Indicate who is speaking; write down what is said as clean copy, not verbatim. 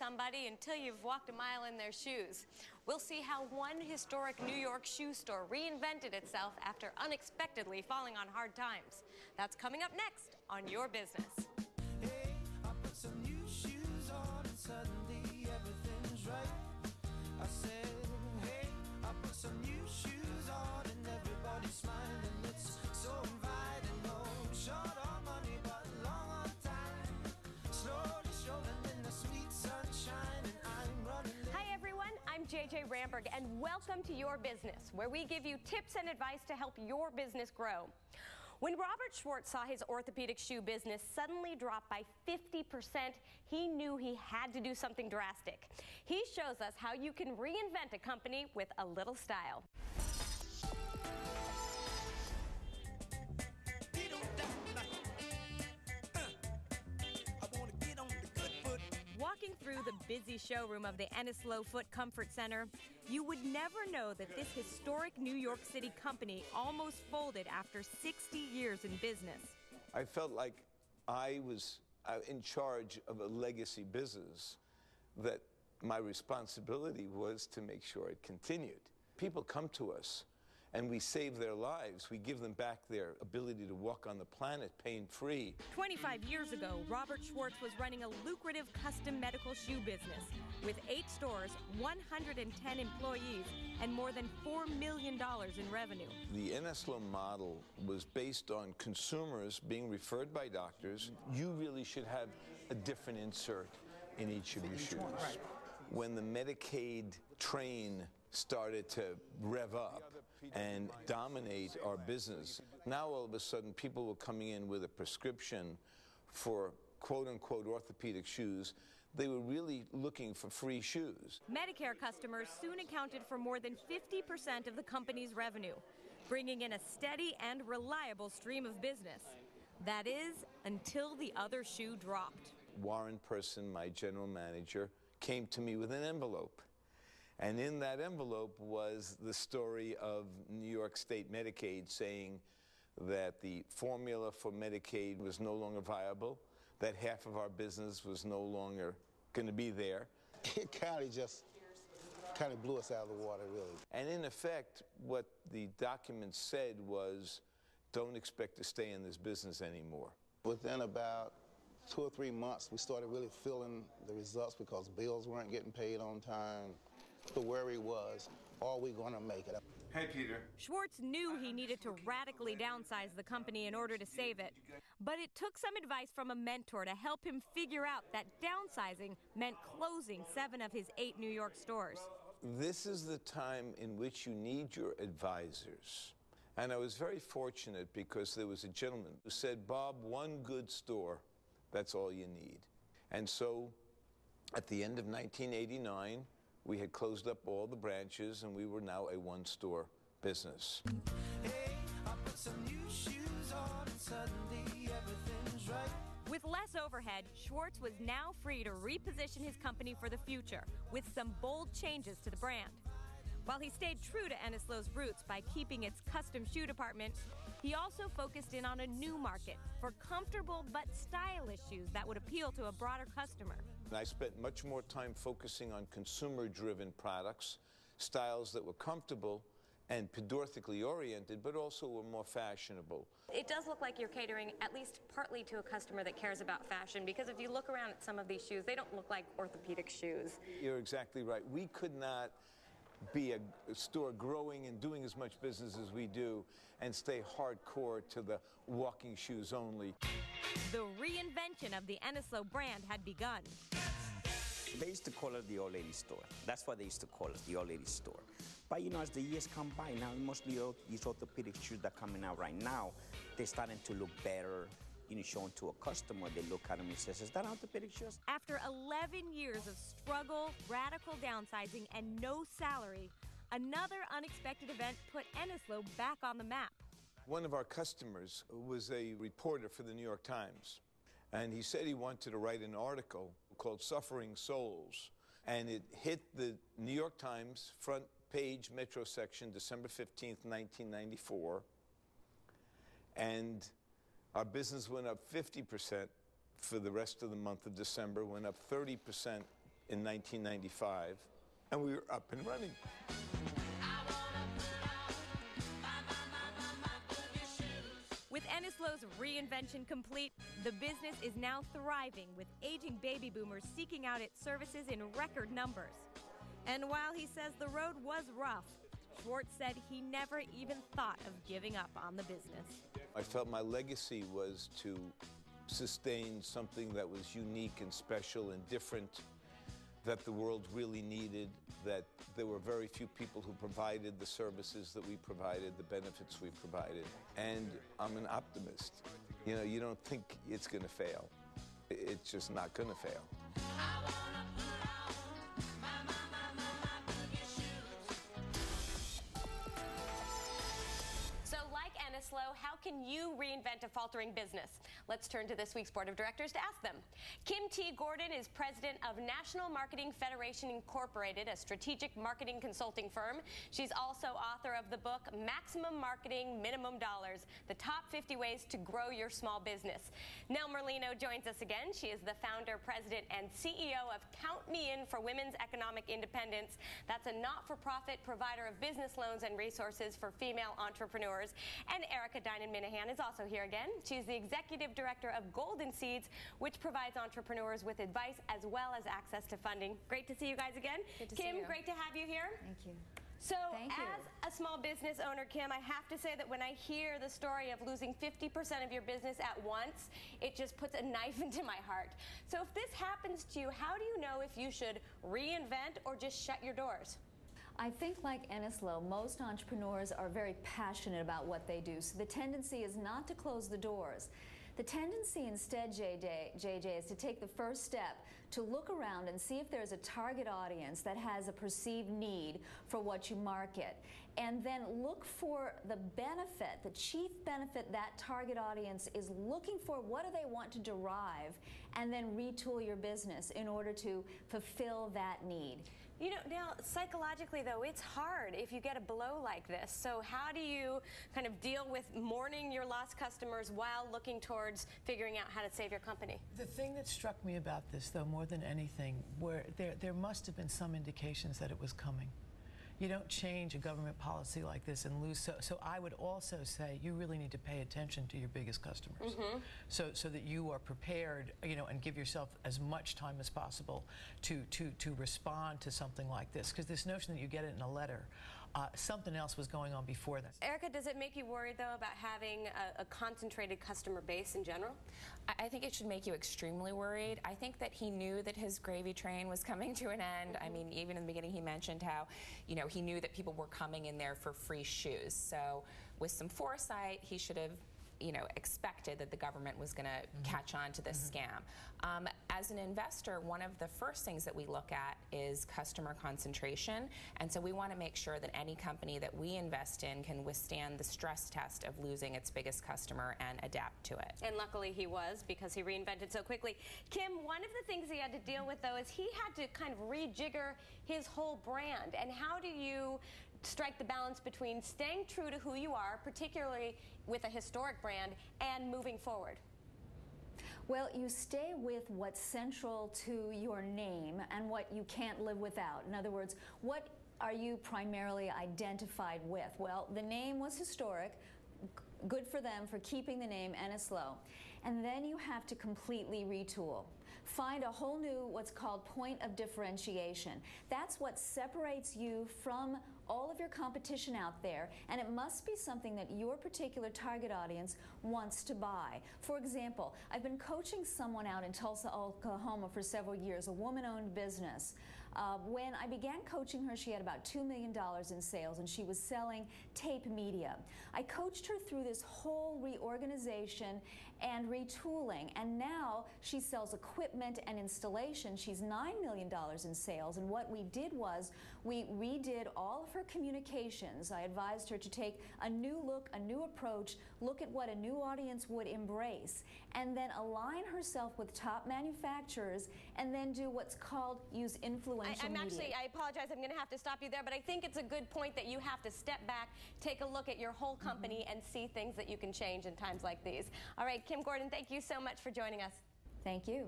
Speaker 1: somebody until you've walked a mile in their shoes. We'll see how one historic New York shoe store reinvented itself after unexpectedly falling on hard times. That's coming up next on Your Business.
Speaker 2: Hey, I put some new shoes on and suddenly everything's right. I said, hey, I put some new shoes on and everybody's smiling. It's so inviting, no short on money but long on time. Slowly strolling in the sweet sunshine and I'm running late.
Speaker 1: Hi everyone, I'm JJ Ramberg and welcome to Your Business, where we give you tips and advice to help your business grow. When Robert Schwartz saw his orthopedic shoe business suddenly drop by 50%, he knew he had to do something drastic. He shows us how you can reinvent a company with a little style. Walking through the busy showroom of the Eneslow Foot Comfort Center, you would never know that this historic New York City company almost folded after 60 years in business.
Speaker 3: I felt like I was in charge of a legacy business, that my responsibility was to make sure it continued. People come to us and we save their lives. We give them back their ability to walk on the planet pain-free.
Speaker 1: 25 years ago, Robert Schwartz was running a lucrative custom medical shoe business with 8 stores, 110 employees, and more than $4 million in revenue.
Speaker 3: The Eneslow model was based on consumers being referred by doctors. You really should have a different insert in each of your shoes. When the Medicaid train started to rev up and dominate our business, now all of a sudden people were coming in with a prescription for quote-unquote orthopedic shoes. They were really looking for free shoes.
Speaker 1: Medicare customers soon accounted for more than 50% of the company's revenue, bringing in a steady and reliable stream of business. That is, until the other shoe dropped.
Speaker 3: Warren Person, my general manager, came to me with an envelope. And in that envelope was the story of New York State Medicaid saying that the formula for Medicaid was no longer viable, that half of our business was no longer going to be there.
Speaker 4: It kind of blew us out of the water, really.
Speaker 3: And in effect, what the document said was, don't expect to stay in this business anymore.
Speaker 4: Within about 2 or 3 months, we started really feeling the results because bills weren't getting paid on time. The worry was, are we going to make it?
Speaker 3: Hey, Peter.
Speaker 1: Schwartz knew he needed to radically downsize the company in order to save it. But it took some advice from a mentor to help him figure out that downsizing meant closing 7 of his 8 New York stores.
Speaker 3: This is the time in which you need your advisors. And I was very fortunate because there was a gentleman who said, Bob, one good store, that's all you need. And so at the end of 1989, we had closed up all the branches and we were now a one-store business.
Speaker 2: Hey, I put some new shoes on and suddenly everything's right.
Speaker 1: With less overhead, Schwartz was now free to reposition his company for the future with some bold changes to the brand. While he stayed true to Eneslow's roots by keeping its custom shoe department, he also focused in on a new market for comfortable but stylish shoes that would appeal to a broader customer.
Speaker 3: I spent much more time focusing on consumer-driven products, styles that were comfortable and pedorthically oriented, but also were more fashionable.
Speaker 1: It does look like you're catering at least partly to a customer that cares about fashion, because if you look around at some of these shoes, they don't look like orthopedic shoes.
Speaker 3: You're exactly right. We could not be a store growing and doing as much business as we do and stay hardcore to the walking shoes only.
Speaker 1: The reinvention of the Eneslow brand had begun.
Speaker 5: They used to call it the old lady store. That's what they used to call it, the old lady store. But you know, as the years come by, now mostly these orthopedic shoes that are coming out right now, they're starting to look better. You know, showing to a customer, they look at them and says, is that orthopedic shoes?
Speaker 1: After 11 years of struggle, radical downsizing, and no salary, another unexpected event put Eneslow back on the map.
Speaker 3: One of our customers was a reporter for the New York Times, and he said he wanted to write an article called Suffering Souls, and it hit the New York Times front page Metro section December 15th, 1994, and our business went up 50% for the rest of the month of December, went up 30% in 1995, and we were up and running.
Speaker 1: With Eneslow's reinvention complete, the business is now thriving, with aging baby boomers seeking out its services in record numbers. And while he says the road was rough, Schwartz said he never even thought of giving up on the business.
Speaker 3: I felt my legacy was to sustain something that was unique and special and different, that the world really needed, that there were very few people who provided the services that we provided, the benefits we provided. And I'm an optimist. You know, you don't think it's going to fail. It's just not going to fail.
Speaker 1: Eneslow, how can you reinvent a faltering business? Let's turn to this week's board of directors to ask them. Kim T. Gordon is president of National Marketing Federation Incorporated, a strategic marketing consulting firm. She's also author of the book Maximum Marketing, Minimum Dollars, the top 50 ways to grow your small business. Nell Merlino joins us again. She is the founder, president, and CEO of Count Me In for Women's Economic Independence. That's a not-for-profit provider of business loans and resources for female entrepreneurs. And Erica Dinan-Minahan is also here again. She's the executive director of Golden Seeds, which provides entrepreneurs with advice as well as access to funding. Great to see you guys again.
Speaker 6: Good to
Speaker 1: Kim,
Speaker 6: see you.
Speaker 1: great to have you here.
Speaker 6: Thank you.
Speaker 1: So
Speaker 6: Thank you.
Speaker 1: as a small business owner, Kim, I have to say that when I hear the story of losing 50% of your business at once, it just puts a knife into my heart. So if this happens to you, how do you know if you should reinvent or just shut your doors?
Speaker 6: I think, like Eneslow, most entrepreneurs are very passionate about what they do, so the tendency is not to close the doors. The tendency instead, JJ, is to take the first step to look around and see if there's a target audience that has a perceived need for what you market, and then look for the benefit, the chief benefit that target audience is looking for. What do they want to derive, and then retool your business in order to fulfill that need.
Speaker 1: You know, now, psychologically, though, it's hard if you get a blow like this. So how do you kind of deal with mourning your lost customers while looking towards figuring out how to save your company?
Speaker 7: The thing that struck me about this, though, more than anything, where there must have been some indications that it was coming. You don't change a government policy like this and lose. So I would also say you really need to pay attention to your biggest customers, so that you are prepared, you know, and give yourself as much time as possible to respond to something like this. Because this notion that you get it in a letter, something else was going on before that.
Speaker 1: Erica, does it make you worried, though, about having a concentrated customer base in general?
Speaker 8: I think it should make you extremely worried. I think that he knew that his gravy train was coming to an end. I mean, even in the beginning he mentioned how, you know, he knew that people were coming in there for free shoes. So with some foresight, he should have, you know, expected that the government was going to catch on to this scam. As an investor, one of the first things that we look at is customer concentration, and so we want to make sure that any company that we invest in can withstand the stress test of losing its biggest customer and adapt to it.
Speaker 1: And luckily he was, because he reinvented so quickly. Kim, one of the things he had to deal with, though, is he had to kind of rejigger his whole brand. And how do you strike the balance between staying true to who you are, particularly with a historic brand, and moving forward?
Speaker 6: Well, you stay with what's central to your name and what you can't live without. In other words, what are you primarily identified with? Well, the name was historic. Good for them for keeping the name Eneslow. And then you have to completely retool. Find a whole new, what's called point of differentiation. That's what separates you from all of your competition out there, and it must be something that your particular target audience wants to buy. For example, I've been coaching someone out in Tulsa, Oklahoma for several years, a woman-owned business. When I began coaching her, she had about $2 million in sales, and she was selling tape media. I coached her through this whole reorganization and retooling, and now she sells equipment and installation. She's $9 million in sales, and what we did was we redid all of her communications. I advised her to take a new look, a new approach, look at what a new audience would embrace, and then align herself with top manufacturers, and then do what's called use influential media.
Speaker 1: I apologize, I'm going to have to stop you there, but I think it's a good point that you have to step back, take a look at your whole company, and see things that you can change in times like these. All right, Kim Gordon, thank you so much for joining us.
Speaker 6: Thank you.